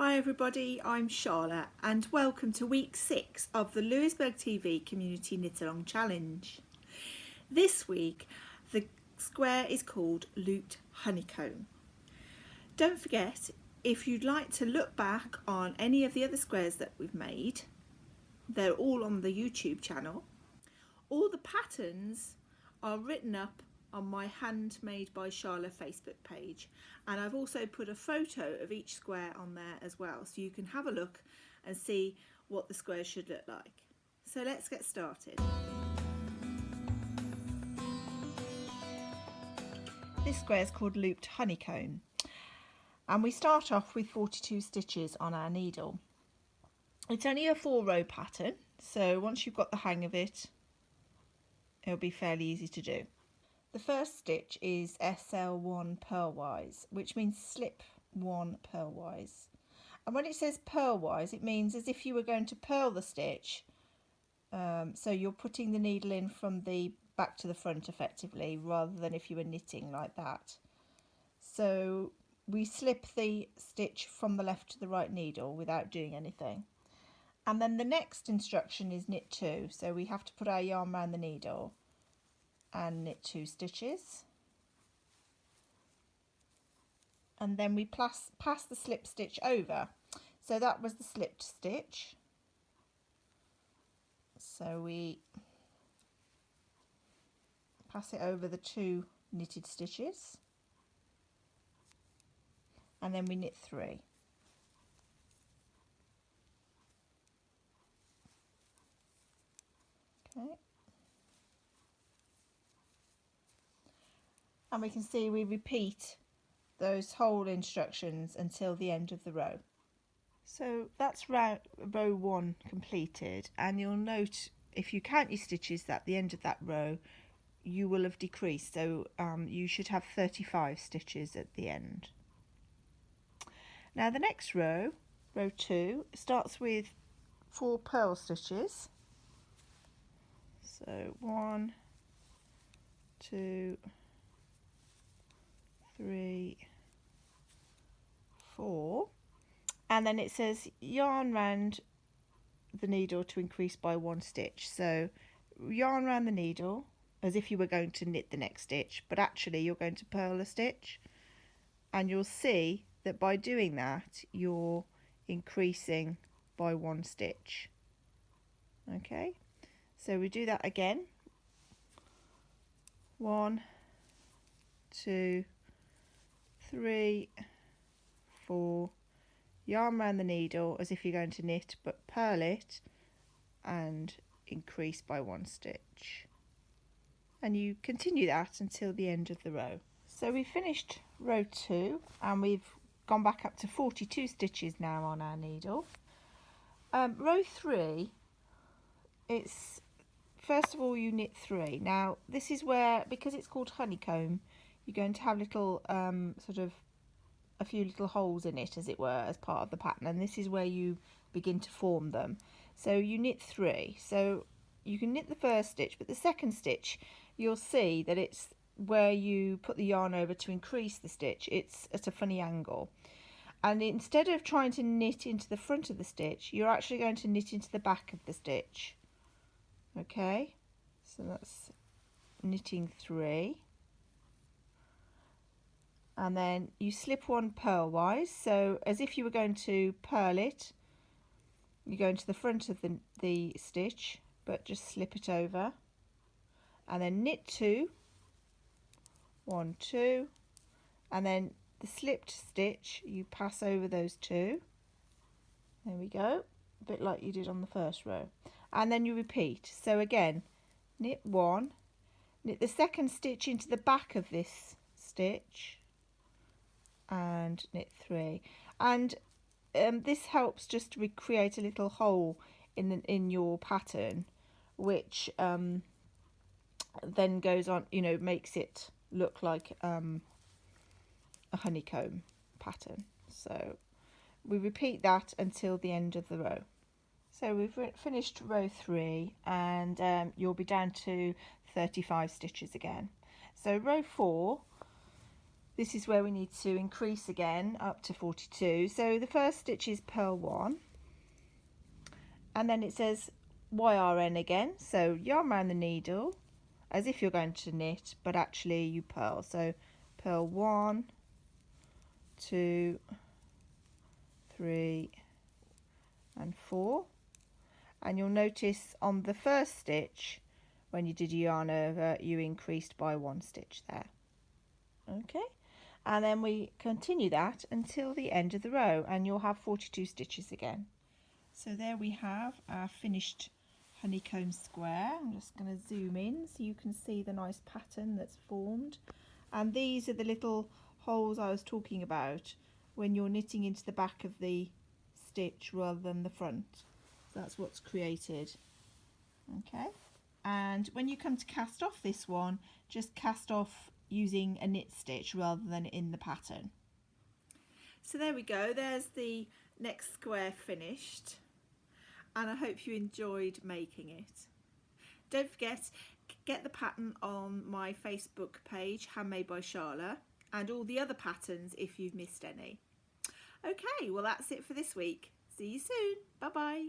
Hi everybody, I'm Sharla and welcome to week 6 of the Louisburg TV Community Knit-Along Challenge. This week the square is called Looped Honeycomb. Don't forget, if you'd like to look back on any of the other squares that we've made, they're all on the YouTube channel. All the patterns are written up on my Handmade by Sharla Facebook page, and I've also put a photo of each square on there as well, so you can have a look and see what the squares should look like. So let's get started. This square is called Looped Honeycomb, and we start off with 42 stitches on our needle. It's only a 4-row pattern, so once you've got the hang of it, it'll be fairly easy to do. The first stitch is SL1 purlwise, which means slip 1 purlwise. And when it says purlwise, it means as if you were going to purl the stitch. So you're putting the needle in from the back to the front effectively, rather than if you were knitting like that. So we slip the stitch from the left to the right needle without doing anything. And then the next instruction is knit 2. So we have to put our yarn around the needle and knit 2 stitches, and then we pass the slip stitch over. So that was the slipped stitch, so we pass it over the 2 knitted stitches, and then we knit 3. Okay. And we can see we repeat those whole instructions until the end of the row. So that's row 1 completed, and you'll note if you count your stitches at the end of that row you will have decreased, so you should have 35 stitches at the end. Now the next row, row 2, starts with 4 purl stitches. So 1, 2, 3, 4, and then it says yarn round the needle to increase by 1 stitch. So yarn round the needle as if you were going to knit the next stitch, but actually you're going to purl a stitch, and you'll see that by doing that you're increasing by 1 stitch. Okay, so we do that again. 1, 2, 3, 4, yarn around the needle as if you're going to knit, but purl it and increase by 1 stitch, and you continue that until the end of the row. So we finished row 2 and we've gone back up to 42 stitches now on our needle. Row 3, it's first of all you knit 3. Now this is where, because it's called honeycomb, you're going to have little sort of a few little holes in it, as it were, as part of the pattern, and this is where you begin to form them. So you knit 3, so you can knit the first stitch, but the second stitch you'll see that it's where you put the yarn over to increase the stitch, it's at a funny angle, and instead of trying to knit into the front of the stitch, you're actually going to knit into the back of the stitch. Okay, so that's knitting 3, and then you slip 1 purlwise, so as if you were going to purl it, you go into the front of the stitch, but just slip it over, and then knit 2, 1, 2, and then the slipped stitch you pass over those 2. There we go, a bit like you did on the first row, and then you repeat. So again, knit 1, knit the second stitch into the back of this stitch, and knit 3, and this helps just to create a little hole in your pattern, which then goes on, makes it look like a honeycomb pattern. So we repeat that until the end of the row. So we've finished row 3, and you'll be down to 35 stitches again. So row 4, this is where we need to increase again up to 42. So the first stitch is purl 1, and then it says YRN again, so yarn around the needle as if you're going to knit, but actually you purl. So purl 1, 2, 3 and 4, and you'll notice on the first stitch when you did a yarn over you increased by 1 stitch there. Okay, and then we continue that until the end of the row and you'll have 42 stitches again. So there we have our finished honeycomb square. I'm just going to zoom in so you can see the nice pattern that's formed, and these are the little holes I was talking about when you're knitting into the back of the stitch rather than the front. So that's what's created. Okay, and when you come to cast off this one, just cast off using a knit stitch rather than in the pattern. So there we go, there's the next square finished, and I hope you enjoyed making it. Don't forget, get the pattern on my Facebook page, Handmade by Sharla, and all the other patterns if you've missed any. Okay, well that's it for this week. See you soon. Bye bye.